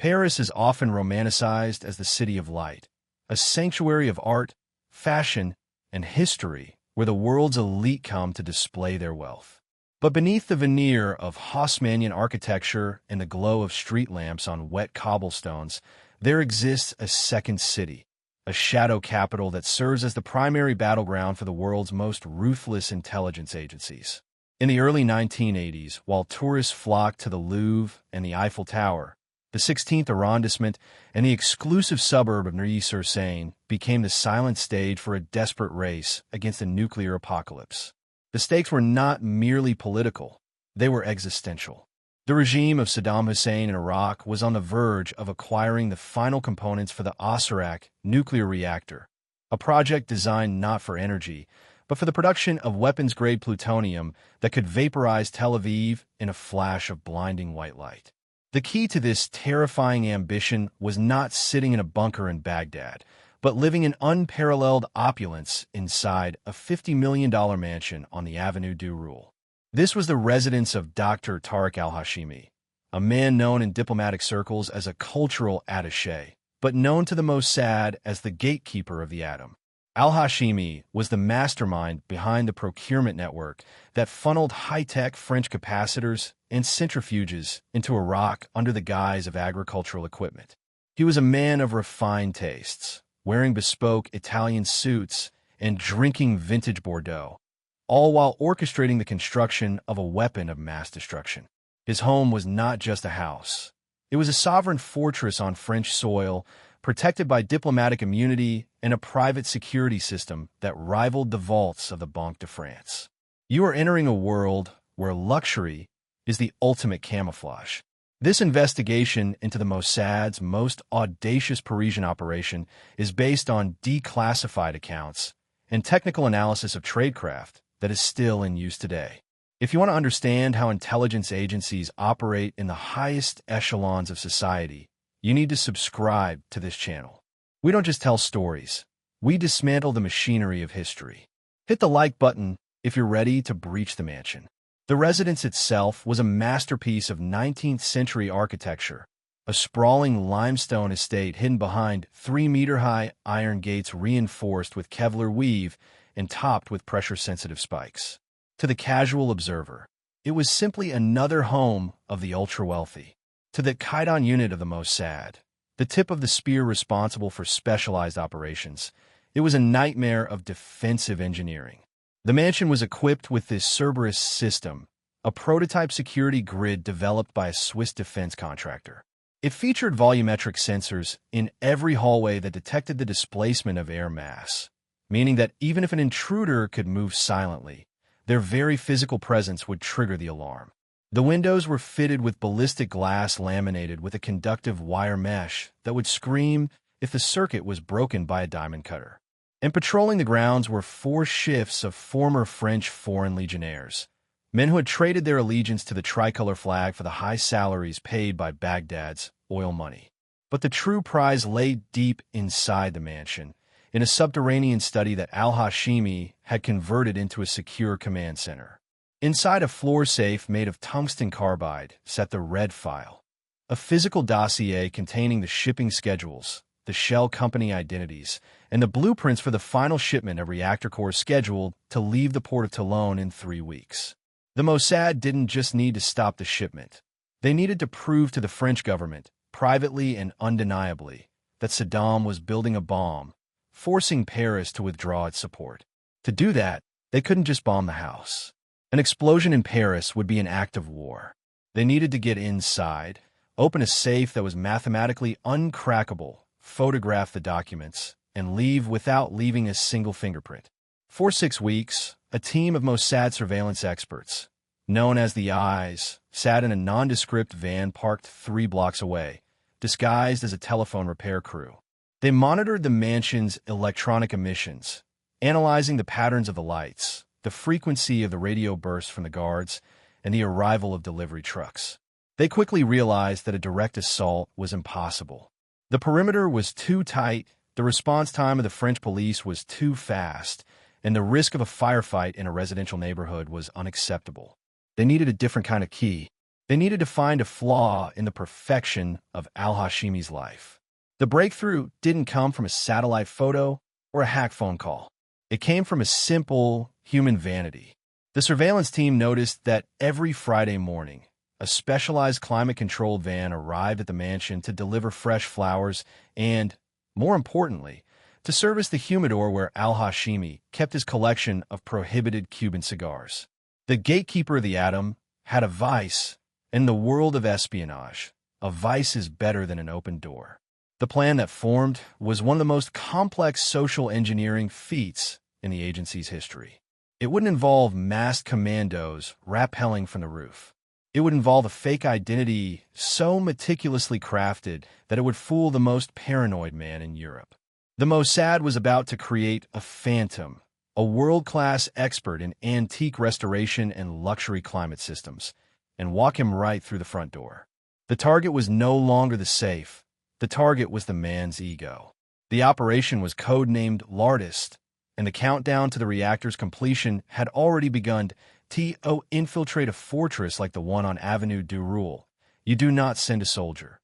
Paris is often romanticized as the city of light, a sanctuary of art, fashion, and history where the world's elite come to display their wealth. But beneath the veneer of Haussmannian architecture and the glow of street lamps on wet cobblestones, there exists a second city, a shadow capital that serves as the primary battleground for the world's most ruthless intelligence agencies. In the early 1980s, while tourists flocked to the Louvre and the Eiffel Tower, the 16th arrondissement and the exclusive suburb of Neuilly-sur-Seine became the silent stage for a desperate race against a nuclear apocalypse. The stakes were not merely political, they were existential. The regime of Saddam Hussein in Iraq was on the verge of acquiring the final components for the Osirak nuclear reactor, a project designed not for energy, but for the production of weapons-grade plutonium that could vaporize Tel Aviv in a flash of blinding white light. The key to this terrifying ambition was not sitting in a bunker in Baghdad, but living in unparalleled opulence inside a $50 million mansion on the Avenue du Roule. This was the residence of Dr. Tariq Al-Hashimi, a man known in diplomatic circles as a cultural attaché, but known to the Mossad as the gatekeeper of the atom. Al-Hashimi was the mastermind behind the procurement network that funneled high-tech French capacitors and centrifuges into Iraq under the guise of agricultural equipment. He was a man of refined tastes, wearing bespoke Italian suits and drinking vintage Bordeaux, all while orchestrating the construction of a weapon of mass destruction. His home was not just a house. It was a sovereign fortress on French soil, protected by diplomatic immunity and a private security system that rivaled the vaults of the Banque de France. You are entering a world where luxury is the ultimate camouflage. This investigation into the Mossad's most audacious Parisian operation is based on declassified accounts and technical analysis of tradecraft that is still in use today. If you want to understand how intelligence agencies operate in the highest echelons of society, you need to subscribe to this channel. We don't just tell stories, we dismantle the machinery of history. Hit the like button if you're ready to breach the mansion. The residence itself was a masterpiece of 19th century architecture, a sprawling limestone estate hidden behind 3-meter-high iron gates reinforced with Kevlar weave and topped with pressure-sensitive spikes. To the casual observer, it was simply another home of the ultra-wealthy. To the Cuban unit of the Mossad, the tip of the spear responsible for specialized operations, it was a nightmare of defensive engineering. The mansion was equipped with this Cerberus system, a prototype security grid developed by a Swiss defense contractor. It featured volumetric sensors in every hallway that detected the displacement of air mass, meaning that even if an intruder could move silently, their very physical presence would trigger the alarm. The windows were fitted with ballistic glass laminated with a conductive wire mesh that would scream if the circuit was broken by a diamond cutter. And patrolling the grounds were 4 shifts of former French foreign legionnaires, men who had traded their allegiance to the tricolor flag for the high salaries paid by Baghdad's oil money. But the true prize lay deep inside the mansion, in a subterranean study that Al-Hashimi had converted into a secure command center. Inside a floor safe made of tungsten carbide sat the Red File, a physical dossier containing the shipping schedules, the shell company identities, and the blueprints for the final shipment of reactor cores scheduled to leave the port of Toulon in 3 weeks. The Mossad didn't just need to stop the shipment. They needed to prove to the French government, privately and undeniably, that Saddam was building a bomb, forcing Paris to withdraw its support. To do that, they couldn't just bomb the house. An explosion in Paris would be an act of war. They needed to get inside, open a safe that was mathematically uncrackable, photograph the documents, and leave without leaving a single fingerprint. For 6 weeks, a team of Mossad surveillance experts, known as the Eyes, sat in a nondescript van parked 3 blocks away, disguised as a telephone repair crew. They monitored the mansion's electronic emissions, analyzing the patterns of the lights, the frequency of the radio bursts from the guards, and the arrival of delivery trucks. They quickly realized that a direct assault was impossible. The perimeter was too tight, the response time of the French police was too fast, and the risk of a firefight in a residential neighborhood was unacceptable. They needed a different kind of key, They needed to find a flaw in the perfection of Al-Hashimi's life. The breakthrough didn't come from a satellite photo or a hack phone call. It came from a simple human vanity. The surveillance team noticed that every Friday morning, a specialized climate-controlled van arrived at the mansion to deliver fresh flowers and, more importantly, to service the humidor where Al-Hashimi kept his collection of prohibited Cuban cigars. The gatekeeper of the atom had a vice. In the world of espionage, a vice is better than an open door. The plan that formed was one of the most complex social engineering feats in the agency's history. It wouldn't involve masked commandos rappelling from the roof. It would involve a fake identity so meticulously crafted that it would fool the most paranoid man in Europe. The Mossad was about to create a phantom, a world-class expert in antique restoration and luxury climate systems, and walk him right through the front door. The target was no longer the safe. The target was the man's ego. The operation was codenamed Lardist, and the countdown to the reactor's completion had already begun. To infiltrate a fortress like the one on Avenue du Roule, you do not send a soldier.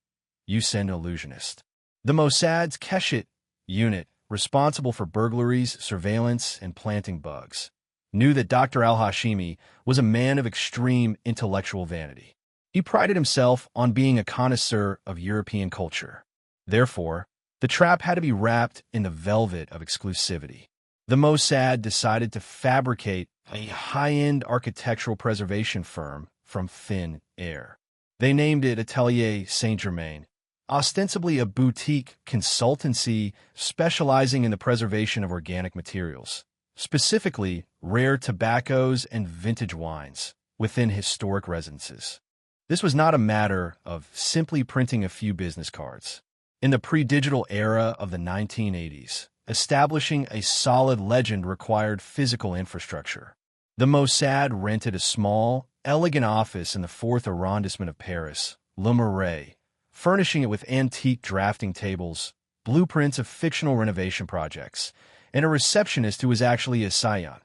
You send an illusionist. The Mossad's Keshet unit, responsible for burglaries, surveillance, and planting bugs, knew that Dr. Al-Hashimi was a man of extreme intellectual vanity. He prided himself on being a connoisseur of European culture. Therefore, the trap had to be wrapped in the velvet of exclusivity. The Mossad decided to fabricate a high-end architectural preservation firm from thin air. They named it Atelier Saint-Germain, ostensibly a boutique consultancy specializing in the preservation of organic materials, specifically rare tobaccos and vintage wines, within historic residences. This was not a matter of simply printing a few business cards. In the pre-digital era of the 1980s, establishing a solid legend required physical infrastructure. The Mossad rented a small, elegant office in the 4th arrondissement of Paris, Le Marais, furnishing it with antique drafting tables, blueprints of fictional renovation projects, and a receptionist who was actually a Scion,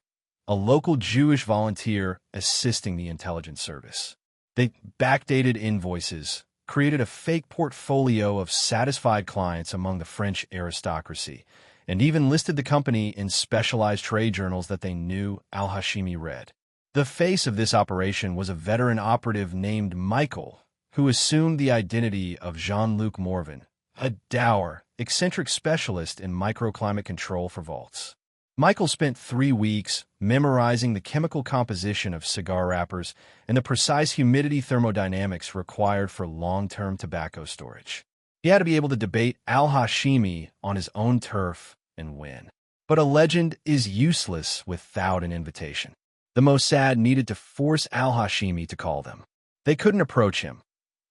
a local Jewish volunteer assisting the intelligence service. They backdated invoices, created a fake portfolio of satisfied clients among the French aristocracy, and even listed the company in specialized trade journals that they knew Al-Hashimi read. The face of this operation was a veteran operative named Michael, who assumed the identity of Jean-Luc Morvan, a dour, eccentric specialist in microclimate control for vaults. Michael spent 3 weeks memorizing the chemical composition of cigar wrappers and the precise humidity thermodynamics required for long-term tobacco storage. He had to be able to debate Al-Hashimi on his own turf and win. But a legend is useless without an invitation. The Mossad needed to force Al-Hashimi to call them. They couldn't approach him.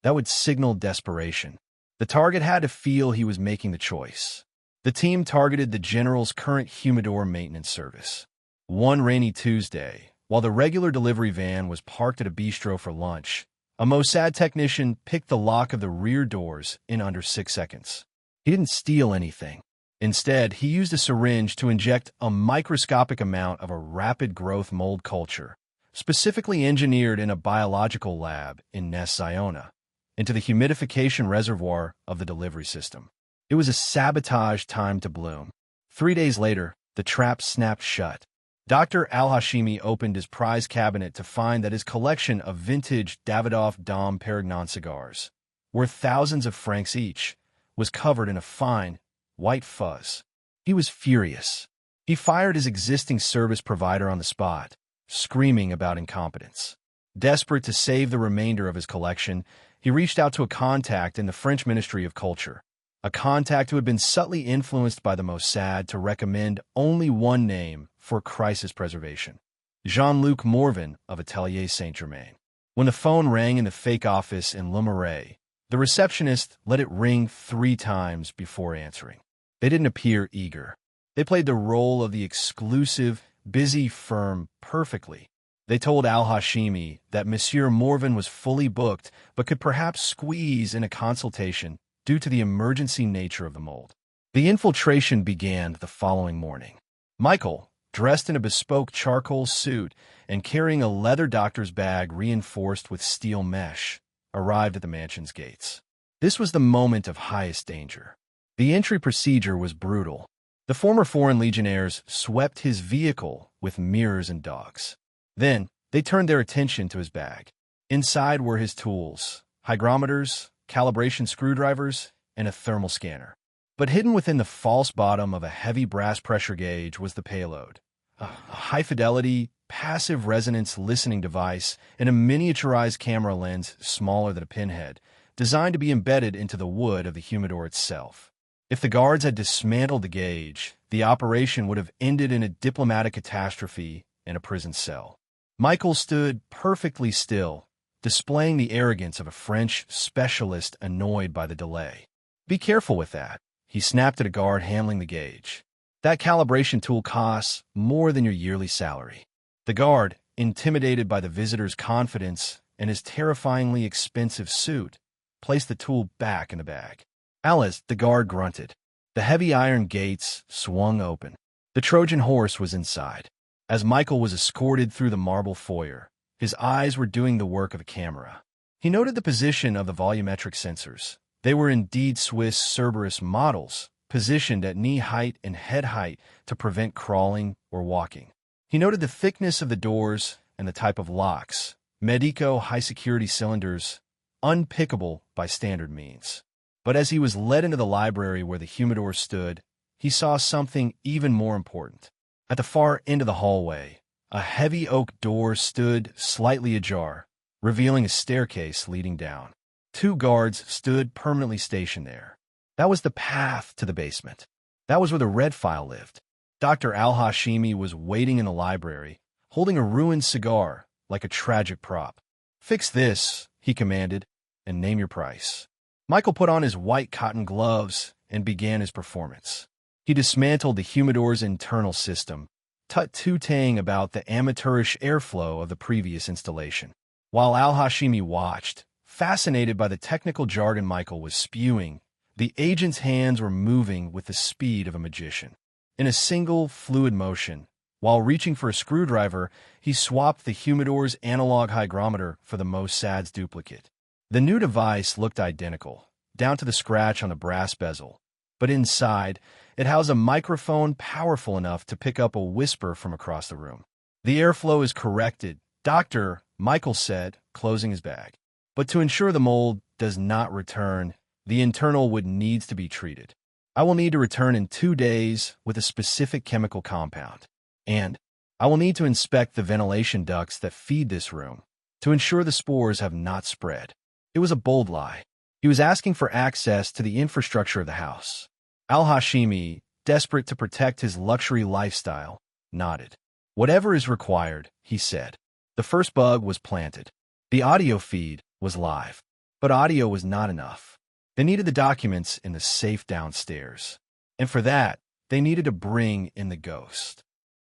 That would signal desperation. The target had to feel he was making the choice. The team targeted the general's current humidor maintenance service. One rainy Tuesday, while the regular delivery van was parked at a bistro for lunch, a Mossad technician picked the lock of the rear doors in under 6 seconds. He didn't steal anything. Instead, he used a syringe to inject a microscopic amount of a rapid-growth mold culture, specifically engineered in a biological lab in Neuilly-sur-Seine, into the humidification reservoir of the delivery system. It was a sabotage time to bloom. 3 days later, the trap snapped shut. Dr. Al-Hashimi opened his prize cabinet to find that his collection of vintage Davidoff Dom Perignon cigars, worth thousands of francs each, was covered in a fine, white fuzz. He was furious. He fired his existing service provider on the spot, screaming about incompetence. Desperate to save the remainder of his collection, he reached out to a contact in the French Ministry of Culture, a contact who had been subtly influenced by the Mossad to recommend only one name for crisis preservation: Jean-Luc Morvan of Atelier Saint-Germain. When the phone rang in the fake office in Le Marais, the receptionist let it ring 3 times before answering. They didn't appear eager. They played the role of the exclusive, busy firm perfectly. They told Al-Hashimi that Monsieur Morvan was fully booked but could perhaps squeeze in a consultation due to the emergency nature of the mold. The infiltration began the following morning. Michael, dressed in a bespoke charcoal suit and carrying a leather doctor's bag reinforced with steel mesh, arrived at the mansion's gates. This was the moment of highest danger. The entry procedure was brutal. The former foreign legionnaires swept his vehicle with mirrors and dogs. Then, they turned their attention to his bag. Inside were his tools, hygrometers, calibration screwdrivers, and a thermal scanner. But hidden within the false bottom of a heavy brass pressure gauge was the payload, a high-fidelity, passive resonance listening device and a miniaturized camera lens smaller than a pinhead, designed to be embedded into the wood of the humidor itself. If the guards had dismantled the gauge, the operation would have ended in a diplomatic catastrophe and a prison cell. Michael stood perfectly still, displaying the arrogance of a French specialist annoyed by the delay. "Be careful with that," he snapped at a guard handling the gauge. "That calibration tool costs more than your yearly salary." The guard, intimidated by the visitor's confidence and his terrifyingly expensive suit, placed the tool back in the bag. "Alice," the guard grunted. The heavy iron gates swung open. The Trojan horse was inside. As Michael was escorted through the marble foyer, his eyes were doing the work of a camera. He noted the position of the volumetric sensors. They were indeed Swiss Cerberus models, positioned at knee height and head height to prevent crawling or walking. He noted the thickness of the doors and the type of locks, Medico high-security cylinders, unpickable by standard means. But as he was led into the library where the humidor stood, he saw something even more important. At the far end of the hallway, a heavy oak door stood slightly ajar, revealing a staircase leading down. 2 guards stood permanently stationed there. That was the path to the basement. That was where the red file lived. Dr. Al-Hashimi was waiting in the library, holding a ruined cigar like a tragic prop. "Fix this," he commanded, "and name your price." Michael put on his white cotton gloves and began his performance. He dismantled the humidor's internal system, tut-tooting about the amateurish airflow of the previous installation. While Al-Hashimi watched, fascinated by the technical jargon Michael was spewing, the agent's hands were moving with the speed of a magician. In a single, fluid motion, while reaching for a screwdriver, he swapped the humidor's analog hygrometer for the Mossad's duplicate. The new device looked identical, down to the scratch on the brass bezel, but inside, it housed a microphone powerful enough to pick up a whisper from across the room. "The airflow is corrected, Doctor," Michael said, closing his bag. "But to ensure the mold does not return, the internal would needs to be treated. I will need to return in 2 days with a specific chemical compound. And I will need to inspect the ventilation ducts that feed this room to ensure the spores have not spread." It was a bold lie. He was asking for access to the infrastructure of the house. Al-Hashimi, desperate to protect his luxury lifestyle, nodded. "Whatever is required," he said. The first bug was planted. The audio feed was live. But audio was not enough. They needed the documents in the safe downstairs. And for that, they needed to bring in the ghost.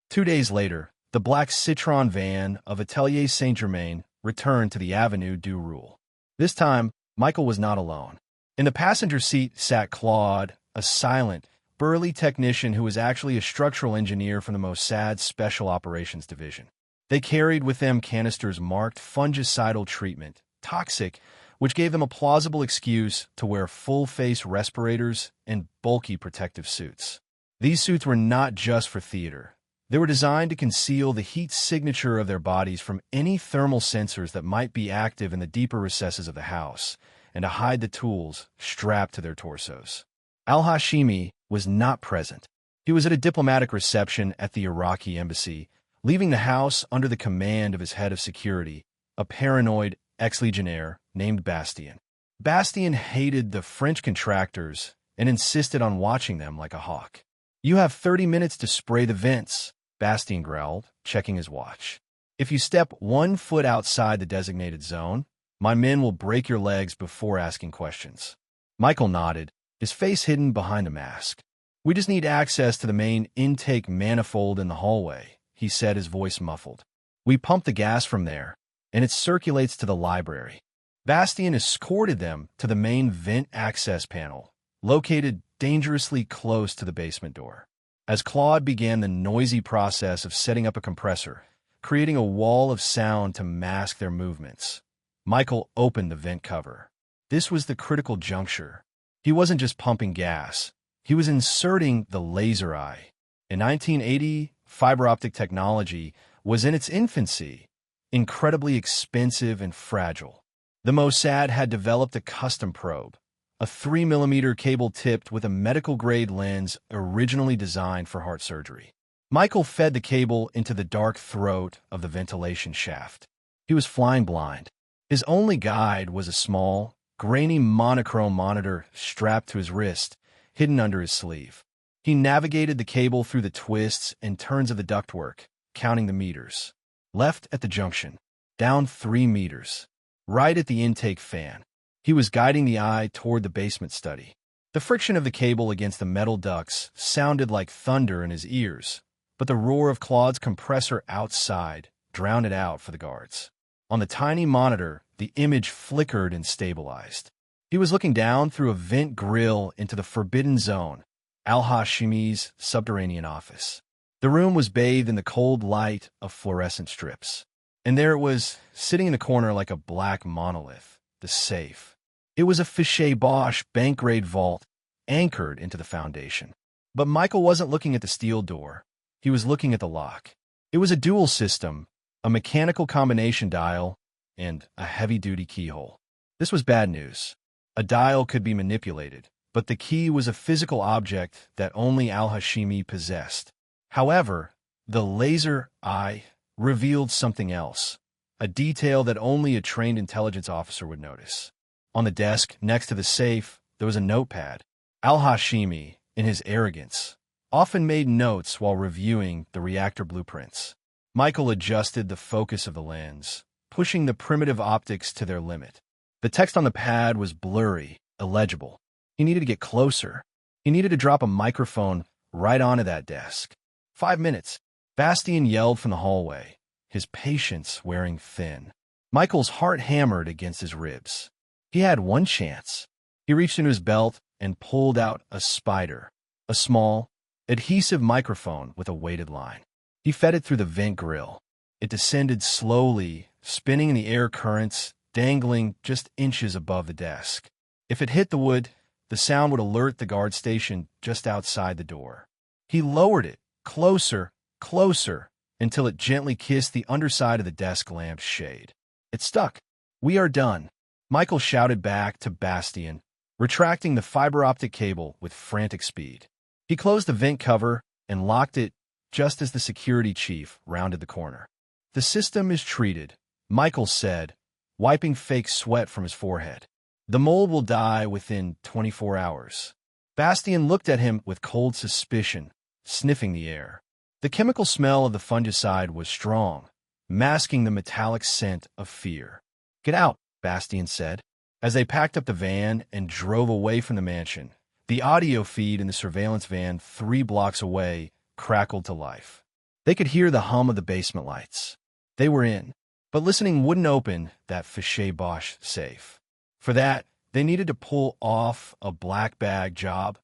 2 days later, the black Citroën van of Atelier Saint-Germain returned to the Avenue du Roule. This time, Michael was not alone. In the passenger seat sat Claude, a silent, burly technician who was actually a structural engineer from the Mossad's Special Operations Division. They carried with them canisters marked fungicidal treatment, toxic, which gave them a plausible excuse to wear full-face respirators and bulky protective suits. These suits were not just for theater. They were designed to conceal the heat signature of their bodies from any thermal sensors that might be active in the deeper recesses of the house, and to hide the tools strapped to their torsos. Al-Hashimi was not present. He was at a diplomatic reception at the Iraqi embassy, leaving the house under the command of his head of security, a paranoid ex-legionnaire named Bastien. Bastien hated the French contractors and insisted on watching them like a hawk. "You have 30 minutes to spray the vents," Bastien growled, checking his watch. "If you step 1 foot outside the designated zone, my men will break your legs before asking questions." Michael nodded, his face hidden behind a mask. "We just need access to the main intake manifold in the hallway," he said, his voice muffled. "We pump the gas from there, and it circulates to the library." Bastien escorted them to the main vent access panel, located dangerously close to the basement door. As Claude began the noisy process of setting up a compressor, creating a wall of sound to mask their movements, Michael opened the vent cover. This was the critical juncture. He wasn't just pumping gas. He was inserting the laser eye. In 1980, fiber-optic technology was in its infancy, incredibly expensive and fragile. The Mossad had developed a custom probe, a 3-millimeter cable tipped with a medical-grade lens originally designed for heart surgery. Michael fed the cable into the dark throat of the ventilation shaft. He was flying blind. His only guide was a small, grainy monochrome monitor strapped to his wrist, hidden under his sleeve. He navigated the cable through the twists and turns of the ductwork, counting the meters. Left at the junction, down 3 meters, right at the intake fan. He was guiding the eye toward the basement study. The friction of the cable against the metal ducts sounded like thunder in his ears, but the roar of Claude's compressor outside drowned it out for the guards. On the tiny monitor, the image flickered and stabilized. He was looking down through a vent grill into the forbidden zone, Al-Hashimi's subterranean office. The room was bathed in the cold light of fluorescent strips. And there it was, sitting in the corner like a black monolith, the safe. It was a fiber-optic bank-grade vault, anchored into the foundation. But Michael wasn't looking at the steel door. He was looking at the lock. It was a dual system, a mechanical combination dial, and a heavy-duty keyhole. This was bad news. A dial could be manipulated, but the key was a physical object that only Al-Hashimi possessed. However, the laser eye revealed something else, a detail that only a trained intelligence officer would notice. On the desk next to the safe, there was a notepad. Al-Hashimi, in his arrogance, often made notes while reviewing the reactor blueprints. Michael adjusted the focus of the lens, pushing the primitive optics to their limit. The text on the pad was blurry, illegible. He needed to get closer. He needed to drop a microphone right onto that desk. 5 minutes. Bastien yelled from the hallway, his patience wearing thin. Michael's heart hammered against his ribs. He had one chance. He reached into his belt and pulled out a spider, a small, adhesive microphone with a weighted line. He fed it through the vent grill. It descended slowly, spinning in the air currents, dangling just inches above the desk. If it hit the wood, the sound would alert the guard station just outside the door. He lowered it, closer, closer, until it gently kissed the underside of the desk lamp's shade. It stuck. "We are done," Michael shouted back to Bastien, retracting the fiber-optic cable with frantic speed. He closed the vent cover and locked it just as the security chief rounded the corner. "The system is treated," Michael said, wiping fake sweat from his forehead. "The mold will die within 24 hours. Bastien looked at him with cold suspicion, sniffing the air. The chemical smell of the fungicide was strong, masking the metallic scent of fear. "Get out," Bastien said. As they packed up the van and drove away from the mansion, the audio feed in the surveillance van 3 blocks away crackled to life. They could hear the hum of the basement lights. They were in, but listening wouldn't open that fiber-optic safe. For that, they needed to pull off a black bag job,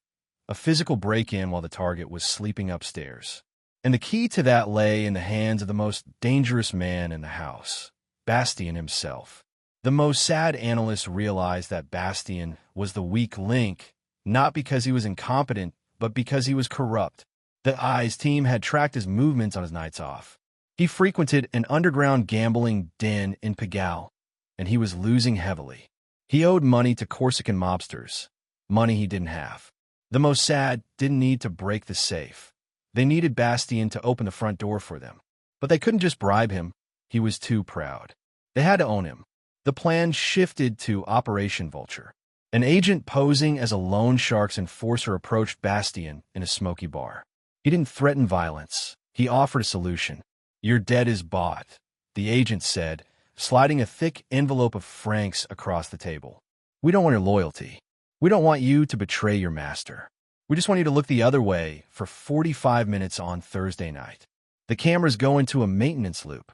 a physical break-in while the target was sleeping upstairs. And the key to that lay in the hands of the most dangerous man in the house, Bastien himself. The Mossad analysts realized that Bastien was the weak link, not because he was incompetent, but because he was corrupt. The Eye's team had tracked his movements on his nights off. He frequented an underground gambling den in Pigalle, and he was losing heavily. He owed money to Corsican mobsters, money he didn't have. The Mossad didn't need to break the safe. They needed Bastien to open the front door for them. But they couldn't just bribe him. He was too proud. They had to own him. The plan shifted to Operation Vulture. An agent posing as a loan shark's enforcer approached Bastien in a smoky bar. He didn't threaten violence. He offered a solution. "Your debt is bought," the agent said, sliding a thick envelope of francs across the table. "We don't want your loyalty. We don't want you to betray your master. We just want you to look the other way for 45 minutes on Thursday night. The cameras go into a maintenance loop.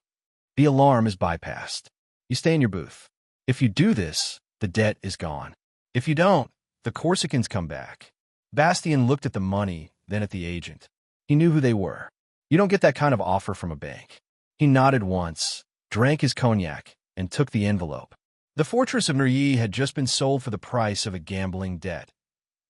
The alarm is bypassed. You stay in your booth. If you do this, the debt is gone. If you don't, the Corsicans come back." Bastien looked at the money, then at the agent. He knew who they were. You don't get that kind of offer from a bank. He nodded once, drank his cognac, and took the envelope. The fortress of Neuilly had just been sold for the price of a gambling debt.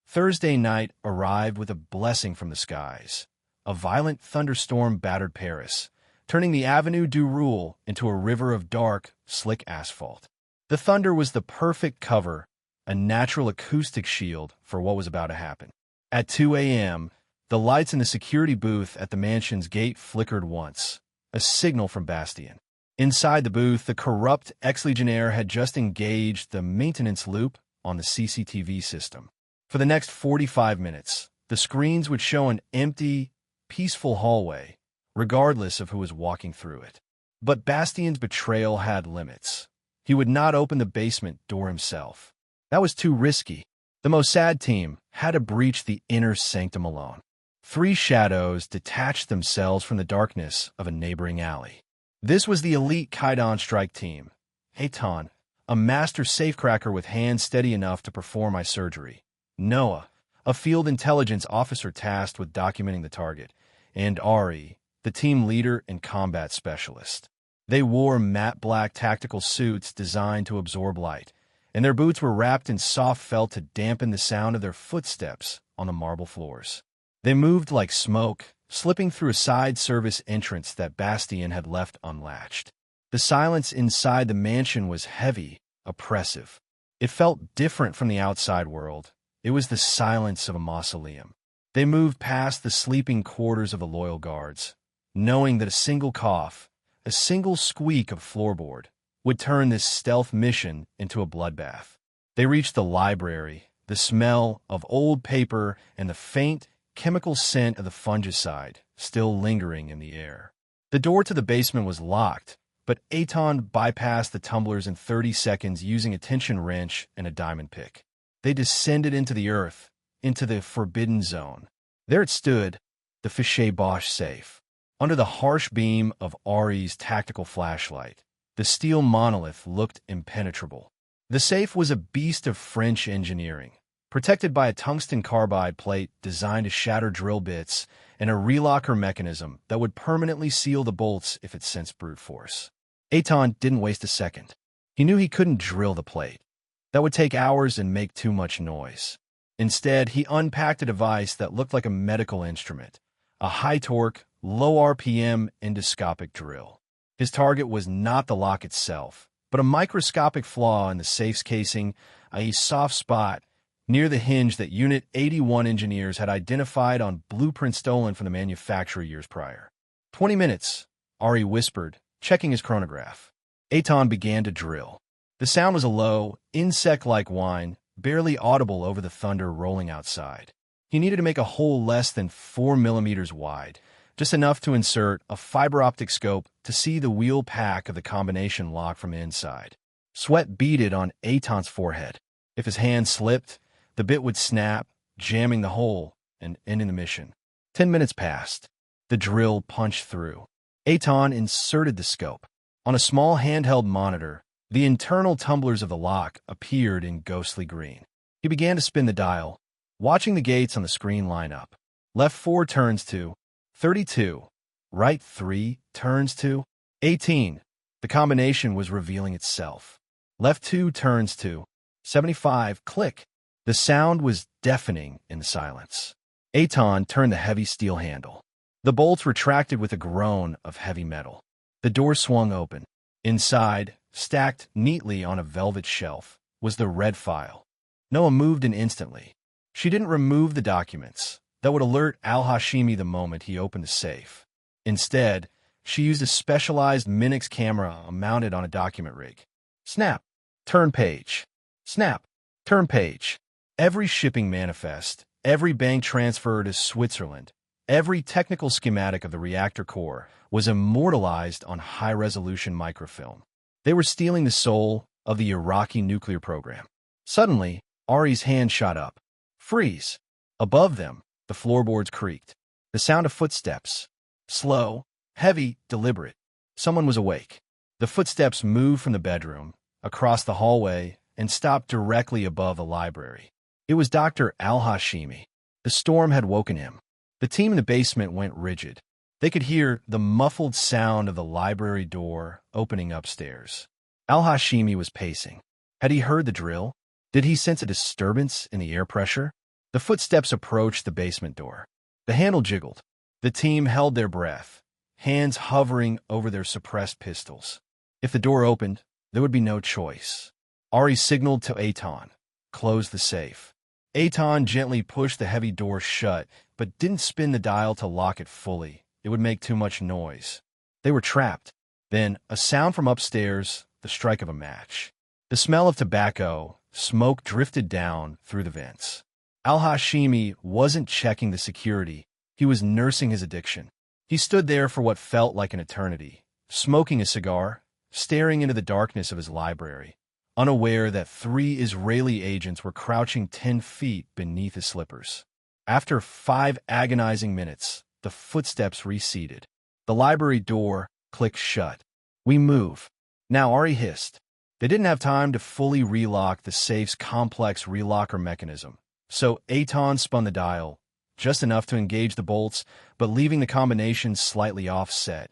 Thursday night arrived with a blessing from the skies. A violent thunderstorm battered Paris, turning the Avenue du Roule into a river of dark, slick asphalt. The thunder was the perfect cover, a natural acoustic shield for what was about to happen. At 2 a.m., the lights in the security booth at the mansion's gate flickered once, a signal from Bastien. Inside the booth, the corrupt ex-legionnaire had just engaged the maintenance loop on the CCTV system. For the next 45 minutes, the screens would show an empty, peaceful hallway, regardless of who was walking through it. But Bastien's betrayal had limits. He would not open the basement door himself. That was too risky. The Mossad team had to breach the inner sanctum alone. 3 shadows detached themselves from the darkness of a neighboring alley. This was the elite Cuban strike team. Eitan, a master safecracker with hands steady enough to perform my surgery. Noah, a field intelligence officer tasked with documenting the target. And Ari, the team leader and combat specialist. They wore matte black tactical suits designed to absorb light, and their boots were wrapped in soft felt to dampen the sound of their footsteps on the marble floors. They moved like smoke, slipping through a side service entrance that Bastien had left unlatched. The silence inside the mansion was heavy, oppressive. It felt different from the outside world. It was the silence of a mausoleum. They moved past the sleeping quarters of the loyal guards, knowing that a single cough, a single squeak of floorboard, would turn this stealth mission into a bloodbath. They reached the library, the smell of old paper and the faint, chemical scent of the fungicide still lingering in the air. The door to the basement was locked, but Eitan bypassed the tumblers in 30 seconds using a tension wrench and a diamond pick. They descended into the earth, into the forbidden zone. There it stood, the Fichet Bosch safe. Under the harsh beam of Ari's tactical flashlight, the steel monolith looked impenetrable. The safe was a beast of French engineering, protected by a tungsten carbide plate designed to shatter drill bits and a relocker mechanism that would permanently seal the bolts if it sensed brute force. Eitan didn't waste a second. He knew he couldn't drill the plate. That would take hours and make too much noise. Instead, he unpacked a device that looked like a medical instrument, a high-torque, low-RPM endoscopic drill. His target was not the lock itself, but a microscopic flaw in the safe's casing, a soft spot near the hinge that Unit 81 engineers had identified on blueprints stolen from the manufacturer years prior. 20 minutes, Ari whispered, checking his chronograph. Eitan began to drill. The sound was a low, insect-like whine, barely audible over the thunder rolling outside. He needed to make a hole less than 4 millimeters wide, just enough to insert a fiber-optic scope to see the wheel pack of the combination lock from inside. Sweat beaded on Eitan's forehead. If his hand slipped, the bit would snap, jamming the hole and ending the mission. 10 minutes passed. The drill punched through. Eitan inserted the scope. On a small handheld monitor, the internal tumblers of the lock appeared in ghostly green. He began to spin the dial, watching the gates on the screen line up. Left 4 turns to 32. Right 3 turns to 18. The combination was revealing itself. Left 2 turns to 75. Click. The sound was deafening in the silence. Eitan turned the heavy steel handle. The bolts retracted with a groan of heavy metal. The door swung open. Inside, stacked neatly on a velvet shelf, was the red file. Noah moved in instantly. She didn't remove the documents that would alert Al-Hashimi the moment he opened the safe. Instead, she used a specialized Minix camera mounted on a document rig. Snap. Turn page. Snap. Turn page. Every shipping manifest, every bank transfer to Switzerland, every technical schematic of the reactor core was immortalized on high-resolution microfilm. They were stealing the soul of the Iraqi nuclear program. Suddenly, Ari's hand shot up. Freeze. Above them, the floorboards creaked. The sound of footsteps. Slow, heavy, deliberate. Someone was awake. The footsteps moved from the bedroom, across the hallway, and stopped directly above the library. It was Dr. Al-Hashimi. The storm had woken him. The team in the basement went rigid. They could hear the muffled sound of the library door opening upstairs. Al-Hashimi was pacing. Had he heard the drill? Did he sense a disturbance in the air pressure? The footsteps approached the basement door. The handle jiggled. The team held their breath, hands hovering over their suppressed pistols. If the door opened, there would be no choice. Ari signaled to Eitan, "Close the safe." Eitan gently pushed the heavy door shut, but didn't spin the dial to lock it fully. It would make too much noise. They were trapped. Then, a sound from upstairs, the strike of a match. The smell of tobacco, smoke drifted down through the vents. Al-Hashimi wasn't checking the security. He was nursing his addiction. He stood there for what felt like an eternity, smoking a cigar, staring into the darkness of his library, unaware that 3 Israeli agents were crouching 10 feet beneath his slippers. After 5 agonizing minutes, the footsteps receded. The library door clicked shut. "We move." Now Ari hissed. They didn't have time to fully relock the safe's complex relocker mechanism, so Eitan spun the dial, just enough to engage the bolts, but leaving the combination slightly offset.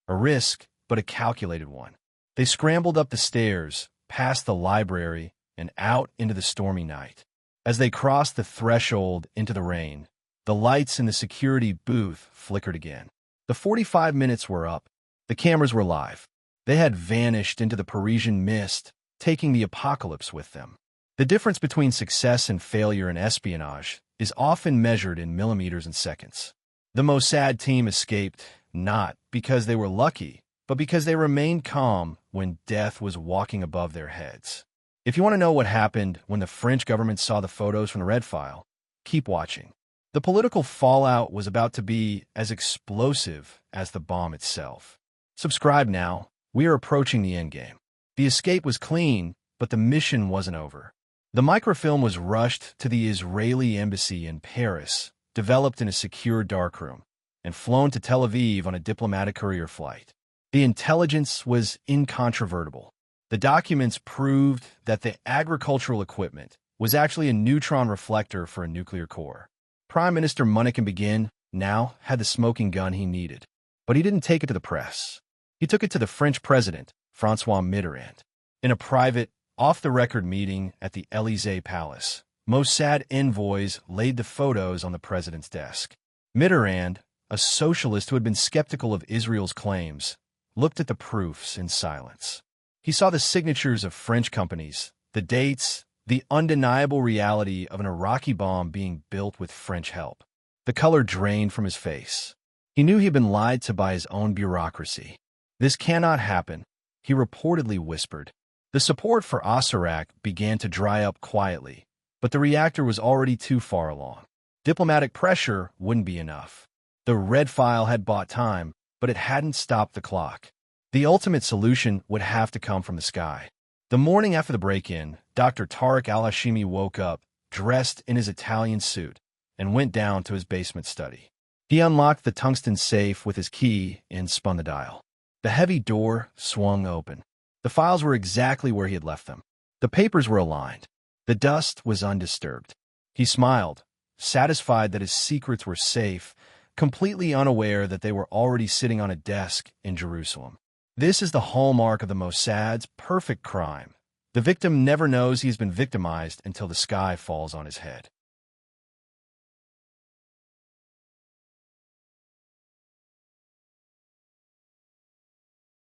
A risk, but a calculated one. They scrambled up the stairs, past the library, and out into the stormy night. As they crossed the threshold into the rain, the lights in the security booth flickered again. The 45 minutes were up. The cameras were live. They had vanished into the Parisian mist, taking the apocalypse with them. The difference between success and failure in espionage is often measured in millimeters and seconds. The Mossad team escaped, not because they were lucky, but because they remained calm when death was walking above their heads. If you want to know what happened when the French government saw the photos from the Red File, keep watching. The political fallout was about to be as explosive as the bomb itself. Subscribe now. We are approaching the endgame. The escape was clean, but the mission wasn't over. The microfilm was rushed to the Israeli embassy in Paris, developed in a secure darkroom, and flown to Tel Aviv on a diplomatic courier flight. The intelligence was incontrovertible. The documents proved that the agricultural equipment was actually a neutron reflector for a nuclear core. Prime Minister Monacan Begin now had the smoking gun he needed, but he didn't take it to the press. He took it to the French president, François Mitterrand. In a private, off-the-record meeting at the Élysée Palace, Mossad envoys laid the photos on the president's desk. Mitterrand, a socialist who had been skeptical of Israel's claims, looked at the proofs in silence. He saw the signatures of French companies, the dates, the undeniable reality of an Iraqi bomb being built with French help. The color drained from his face. He knew he'd been lied to by his own bureaucracy. "This cannot happen," he reportedly whispered. The support for Osirak began to dry up quietly, but the reactor was already too far along. Diplomatic pressure wouldn't be enough. The Red File had bought time, but it hadn't stopped the clock. The ultimate solution would have to come from the sky. The morning after the break-in, Dr. Tariq Al-Hashimi woke up, dressed in his Italian suit, and went down to his basement study. He unlocked the tungsten safe with his key and spun the dial. The heavy door swung open. The files were exactly where he had left them. The papers were aligned. The dust was undisturbed. He smiled, satisfied that his secrets were safe, completely unaware that they were already sitting on a desk in Jerusalem. This is the hallmark of the Mossad's perfect crime. The victim never knows he's been victimized until the sky falls on his head.